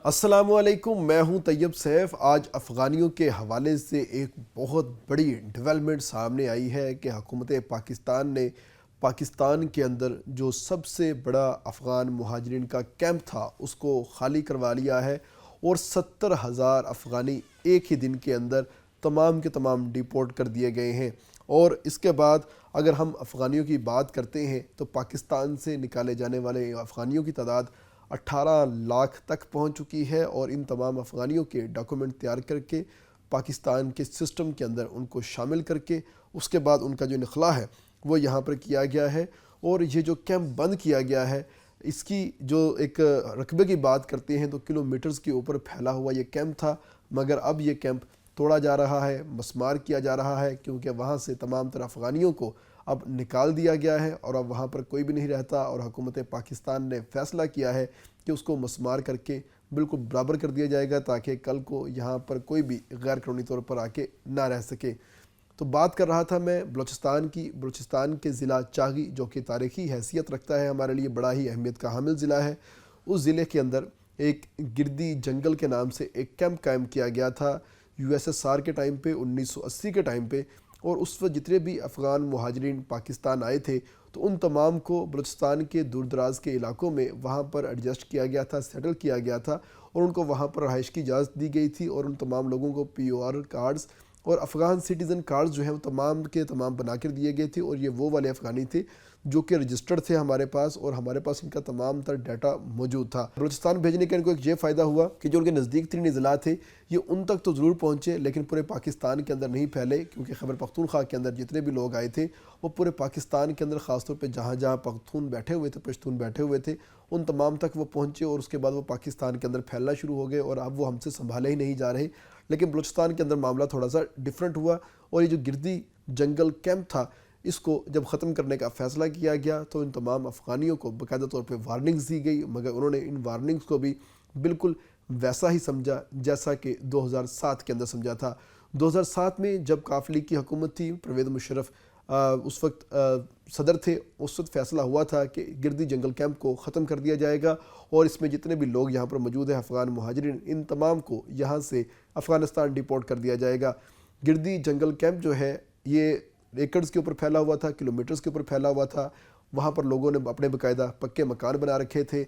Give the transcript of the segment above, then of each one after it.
السلام علیکم، میں ہوں طیب سیف۔ آج افغانیوں کے حوالے سے ایک بہت بڑی ڈیولپمنٹ سامنے آئی ہے کہ حکومت پاکستان نے پاکستان کے اندر جو سب سے بڑا افغان مہاجرین کا کیمپ تھا اس کو خالی کروا لیا ہے، اور 70,000 افغانی ایک ہی دن کے اندر تمام کے تمام ڈیپورٹ کر دیے گئے ہیں۔ اور اس کے بعد اگر ہم افغانیوں کی بات کرتے ہیں تو پاکستان سے نکالے جانے والے افغانیوں کی تعداد 18 لاکھ تک پہنچ چکی ہے، اور ان تمام افغانیوں کے ڈاکومنٹ تیار کر کے پاکستان کے سسٹم کے اندر ان کو شامل کر کے اس کے بعد ان کا جو انخلاء ہے وہ یہاں پر کیا گیا ہے۔ اور یہ جو کیمپ بند کیا گیا ہے، اس کی جو ایک رقبے کی بات کرتے ہیں تو کلومیٹرز کے اوپر پھیلا ہوا یہ کیمپ تھا، مگر اب یہ کیمپ توڑا جا رہا ہے، مسمار کیا جا رہا ہے، کیونکہ وہاں سے تمام تر افغانیوں کو اب نکال دیا گیا ہے اور اب وہاں پر کوئی بھی نہیں رہتا، اور حکومت پاکستان نے فیصلہ کیا ہے کہ اس کو مسمار کر کے بالکل برابر کر دیا جائے گا تاکہ کل کو یہاں پر کوئی بھی غیر قانونی طور پر آ کے نہ رہ سکے۔ تو بات کر رہا تھا میں بلوچستان کی۔ بلوچستان کے ضلع چاغی جو کہ تاریخی حیثیت رکھتا ہے، ہمارے لیے بڑا ہی اہمیت کا حامل ضلع ہے، اس ضلع کے اندر ایک گردی جنگل کے نام سے ایک کیمپ قائم کیا گیا تھا USSR کے ٹائم پہ، 1980 کے ٹائم پہ۔ اور اس وقت جتنے بھی افغان مہاجرین پاکستان آئے تھے تو ان تمام کو بلوچستان کے دور دراز کے علاقوں میں وہاں پر ایڈجسٹ کیا گیا تھا، سیٹل کیا گیا تھا، اور ان کو وہاں پر رہائش کی اجازت دی گئی تھی، اور ان تمام لوگوں کو POR کارڈز اور افغان سٹیزن کارڈز جو ہیں وہ تمام کے تمام بنا کر دیے گئے تھے، اور یہ وہ والے افغانی تھے جو کہ رجسٹرڈ تھے ہمارے پاس، اور ہمارے پاس ان کا تمام تر ڈیٹا موجود تھا۔ بلوچستان بھیجنے کا ان کو ایک یہ فائدہ ہوا کہ جو ان کے نزدیک ترین اضلاع تھے یہ ان تک تو ضرور پہنچے لیکن پورے پاکستان کے اندر نہیں پھیلے، کیونکہ خیبر پختونخوا کے اندر جتنے بھی لوگ آئے تھے وہ پورے پاکستان کے اندر خاص طور پہ جہاں جہاں پختون بیٹھے ہوئے تھے، پشتون بیٹھے ہوئے تھے، ان تمام تک وہ پہنچے، اور اس کے بعد وہ پاکستان کے اندر پھیلنا شروع ہو گئے، اور اب وہ ہم سے سنبھالے ہی نہیں جا رہے۔ لیکن بلوچستان کے اندر معاملہ تھوڑا سا ڈیفرنٹ ہوا، اور یہ جو گردی جنگل کیمپ تھا اس کو جب ختم کرنے کا فیصلہ کیا گیا تو ان تمام افغانیوں کو باقاعدہ طور پہ وارننگز دی گئی، مگر انہوں نے ان وارننگز کو بھی بالکل ویسا ہی سمجھا جیسا کہ 2007 کے اندر سمجھا تھا۔ 2007 میں جب قافلی کی حکومت تھی، پرویز مشرف اس وقت صدر تھے، اس وقت فیصلہ ہوا تھا کہ گردی جنگل کیمپ کو ختم کر دیا جائے گا، اور اس میں جتنے بھی لوگ یہاں پر موجود ہیں افغان مہاجرین، ان تمام کو یہاں سے افغانستان ڈیپورٹ کر دیا جائے گا۔ گردی جنگل کیمپ جو ہے یہ ایکڑز کے اوپر پھیلا ہوا تھا، کلومیٹرز کے اوپر پھیلا ہوا تھا، وہاں پر لوگوں نے اپنے باقاعدہ پکے مکان بنا رکھے تھے،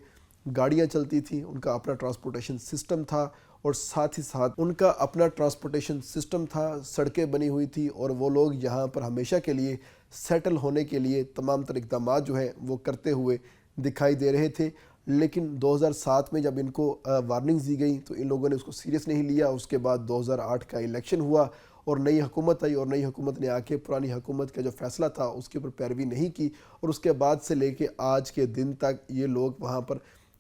گاڑیاں چلتی تھیں، ان کا اپنا ٹرانسپورٹیشن سسٹم تھا، اور ساتھ ہی ساتھ ان کا اپنا ٹرانسپورٹیشن سسٹم تھا، سڑکیں بنی ہوئی تھی، اور وہ لوگ یہاں پر ہمیشہ کے لیے سیٹل ہونے کے لیے تمام تر اقدامات جو ہیں وہ کرتے ہوئے دکھائی دے رہے تھے۔ لیکن 2007 میں جب ان کو وارننگز دی گئی تو ان لوگوں نے اس کو سیریس نہیں لیا۔ اس کے بعد 2008 کا الیکشن ہوا اور نئی حکومت آئی، اور نئی حکومت نے آ کے پرانی حکومت کا جو فیصلہ تھا اس کے اوپر پیروی نہیں کی، اور اس کے بعد سے لے کے آج کے دن تک یہ لوگ وہاں پر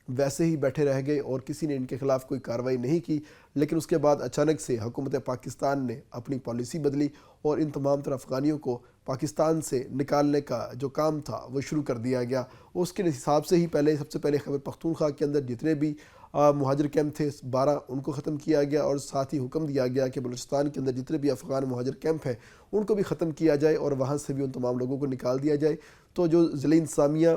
ویسے ہی بیٹھے رہ گئے، اور کسی نے ان کے خلاف کوئی کارروائی نہیں کی۔ لیکن اس کے بعد اچانک سے حکومت پاکستان نے اپنی پالیسی بدلی اور ان تمام تر افغانیوں کو پاکستان سے نکالنے کا جو کام تھا وہ شروع کر دیا گیا۔ اس کے حساب سے ہی سب سے پہلے خیبر پختونخوا کے اندر جتنے بھی مہاجر کیمپ تھے 12 ان کو ختم کیا گیا، اور ساتھ ہی حکم دیا گیا کہ بلوچستان کے اندر جتنے بھی افغان مہاجر کیمپ ہیں ان کو بھی ختم کیا جائے، اور وہاں سے بھی ان تمام لوگوں کو نکال دیا جائے۔ تو جو ضلع انتظامیہ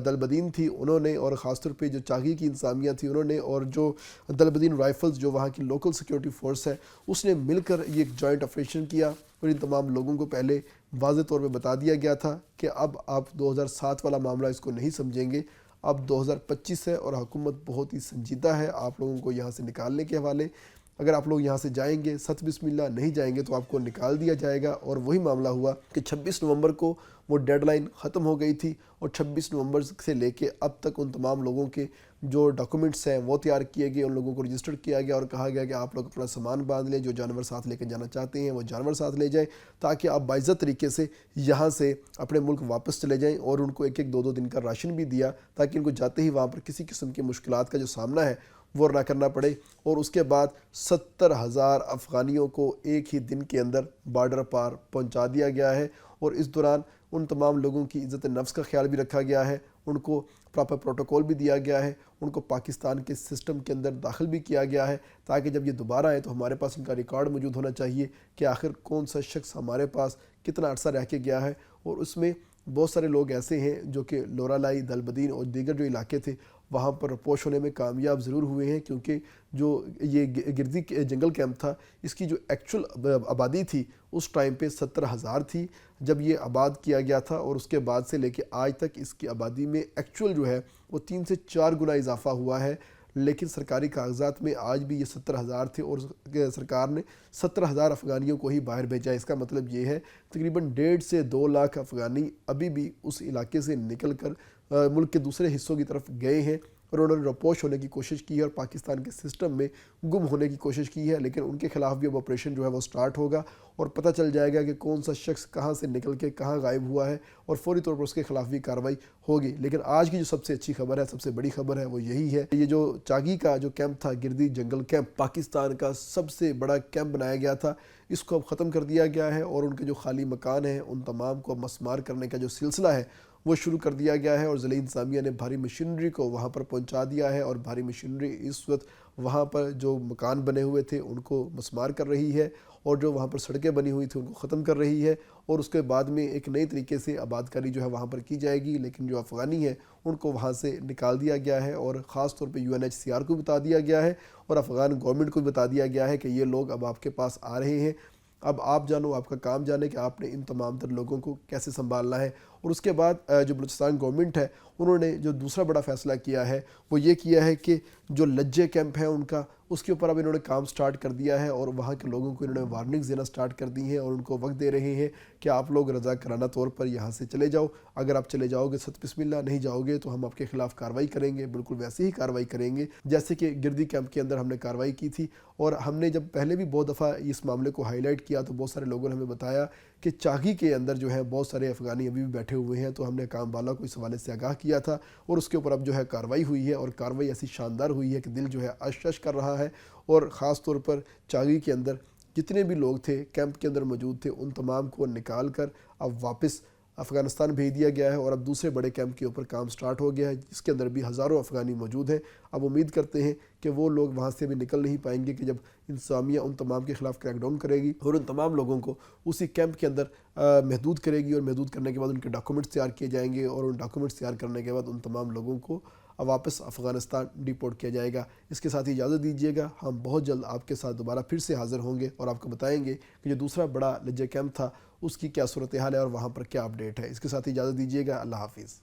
دلبدین تھی انہوں نے، اور خاص طور پہ جو چاغی کی انتظامیہ تھی انہوں نے، اور جو دلبدین رائفلز جو وہاں کی لوکل سیکیورٹی فورس ہے اس نے مل کر یہ ایک جوائنٹ آپریشن کیا، اور ان تمام لوگوں کو پہلے واضح طور پہ بتا دیا گیا تھا کہ اب آپ 2007 والا معاملہ اس کو نہیں سمجھیں گے، اب 2025 ہے، اور حکومت بہت ہی سنجیدہ ہے آپ لوگوں کو یہاں سے نکالنے کے حوالے۔ اگر آپ لوگ یہاں سے جائیں گے ست بسم اللہ، نہیں جائیں گے تو آپ کو نکال دیا جائے گا۔ اور وہی معاملہ ہوا کہ 26 نومبر کو وہ ڈیڈ لائن ختم ہو گئی تھی، اور 26 نومبر سے لے کے اب تک ان تمام لوگوں کے جو ڈاکومنٹس ہیں وہ تیار کیے گئے، ان لوگوں کو رجسٹر کیا گیا، اور کہا گیا کہ آپ لوگ اپنا سامان باندھ لیں، جو جانور ساتھ لے کے جانا چاہتے ہیں وہ جانور ساتھ لے جائیں، تاکہ آپ باعزت طریقے سے یہاں سے اپنے ملک واپس چلے جائیں۔ اور ان کو ایک ایک 2 دن کا راشن بھی دیا تاکہ ان کو جاتے ہی وہاں پر کسی قسم کی مشکلات کا جو سامنا ہے وہ نہ کرنا پڑے۔ اور اس کے بعد 70,000 افغانیوں کو ایک ہی دن کے اندر بارڈر پار پہنچا دیا گیا ہے، اور اس دوران ان تمام لوگوں کی عزت نفس کا خیال بھی رکھا گیا ہے، ان کو پراپر پروٹوکول بھی دیا گیا ہے، ان کو پاکستان کے سسٹم کے اندر داخل بھی کیا گیا ہے، تاکہ جب یہ دوبارہ آئے تو ہمارے پاس ان کا ریکارڈ موجود ہونا چاہیے کہ آخر کون سا شخص ہمارے پاس کتنا عرصہ رہ کے گیا ہے۔ اور اس میں بہت سارے لوگ ایسے ہیں جو کہ لورالائی، دلبدین اور دیگر جو علاقے تھے وہاں پر رپوش ہونے میں کامیاب ضرور ہوئے ہیں، کیونکہ جو یہ گردی جنگل کیمپ تھا، اس کی جو ایکچول آبادی تھی اس ٹائم پہ 70,000 تھی جب یہ آباد کیا گیا تھا، اور اس کے بعد سے لے کے آج تک اس کی آبادی میں ایکچول جو ہے وہ 3 سے 4 گنا اضافہ ہوا ہے۔ لیکن سرکاری کاغذات میں آج بھی یہ 70,000 تھے، اور سرکار نے 70,000 افغانیوں کو ہی باہر بھیجا ہے۔ اس کا مطلب یہ ہے تقریباً 1.5 سے 2 لاکھ افغانی ابھی بھی اس علاقے سے نکل کر ملک کے دوسرے حصوں کی طرف گئے ہیں، اور انہوں نے رپوش ہونے کی کوشش کی ہے اور پاکستان کے سسٹم میں گم ہونے کی کوشش کی ہے۔ لیکن ان کے خلاف بھی اب آپریشن جو ہے وہ سٹارٹ ہوگا، اور پتہ چل جائے گا کہ کون سا شخص کہاں سے نکل کے کہاں غائب ہوا ہے، اور فوری طور پر اس کے خلاف بھی کارروائی ہوگی۔ لیکن آج کی جو سب سے اچھی خبر ہے، سب سے بڑی خبر ہے، وہ یہی ہے، یہ جو چاگی کا جو کیمپ تھا، گردی جنگل کیمپ، پاکستان کا سب سے بڑا کیمپ بنایا گیا تھا، اس کو اب ختم کر دیا گیا ہے، اور ان کے جو خالی مکان ہیں ان تمام کو مسمار کرنے کا جو سلسلہ ہے وہ شروع کر دیا گیا ہے، اور ضلعی انتظامیہ نے بھاری مشینری کو وہاں پر پہنچا دیا ہے، اور بھاری مشینری اس وقت وہاں پر جو مکان بنے ہوئے تھے ان کو مسمار کر رہی ہے، اور جو وہاں پر سڑکیں بنی ہوئی تھیں ان کو ختم کر رہی ہے، اور اس کے بعد میں ایک نئی طریقے سے آباد کاری جو ہے وہاں پر کی جائے گی۔ لیکن جو افغانی ہیں ان کو وہاں سے نکال دیا گیا ہے، اور خاص طور پہ UNHCR کو بتا دیا گیا ہے، اور افغان گورنمنٹ کو بتا دیا گیا ہے کہ یہ لوگ اب آپ کے پاس آ رہے ہیں، اب آپ جانو، آپ کا کام جانے کہ آپ نے ان تمام تر لوگوں کو کیسے سنبھالنا ہے۔ اور اس کے بعد جو بلوچستان گورنمنٹ ہے انہوں نے جو دوسرا بڑا فیصلہ کیا ہے وہ یہ کیا ہے کہ جو لجے کیمپ ہیں ان کا، اس کے اوپر اب انہوں نے کام سٹارٹ کر دیا ہے، اور وہاں کے لوگوں کو انہوں نے وارننگز دینا سٹارٹ کر دی ہیں، اور ان کو وقت دے رہے ہیں کہ آپ لوگ رضاکارانہ طور پر یہاں سے چلے جاؤ، اگر آپ چلے جاؤ گے ست بسم اللہ، نہیں جاؤ گے تو ہم آپ کے خلاف کارروائی کریں گے، بالکل ویسے ہی کارروائی کریں گے جیسے کہ گردی کیمپ کے اندر ہم نے کارروائی کی تھی۔ اور ہم نے جب پہلے بھی بہت دفعہ اس معاملے کو ہائی لائٹ کیا تو بہت سارے لوگوں نے ہمیں بتایا کہ چاگی کے اندر جو ہے بہت سارے افغانی ابھی بھی بیٹھے ہوئے ہیں، تو ہم نے کام والا کو اس حوالے سے آگاہ کیا تھا، اور اس کے اوپر اب جو ہے کارروائی ہوئی ہے، اور کارروائی ایسی شاندار ہوئی ہے کہ دل جو ہے اش اش کر رہا ہے۔ اور خاص طور پر چاگی کے اندر جتنے بھی لوگ تھے کیمپ کے اندر موجود تھے ان تمام کو نکال کر اب واپس افغانستان بھیج دیا گیا ہے، اور اب دوسرے بڑے کیمپ کے اوپر کام سٹارٹ ہو گیا ہے جس کے اندر بھی ہزاروں افغانی موجود ہیں۔ اب امید کرتے ہیں کہ وہ لوگ وہاں سے بھی نکل نہیں پائیں گے کہ جب انتظامیہ ان تمام کے خلاف کریک ڈاؤن کرے گی اور ان تمام لوگوں کو اسی کیمپ کے اندر محدود کرے گی، اور محدود کرنے کے بعد ان کے ڈاکومنٹس تیار کیے جائیں گے، اور ان ڈاکومنٹس تیار کرنے کے بعد ان تمام لوگوں کو واپس افغانستان ڈیپورٹ کیا جائے گا۔ اس کے ساتھ ہی اجازت دیجیے گا، ہم بہت جلد آپ کے ساتھ دوبارہ پھر سے حاضر ہوں گے، اور آپ کو بتائیں گے کہ جو دوسرا بڑا لجے کیمپ تھا اس کی کیا صورتحال ہے اور وہاں پر کیا اپڈیٹ ہے۔ اس کے ساتھ ہی اجازت دیجیے گا، اللہ حافظ۔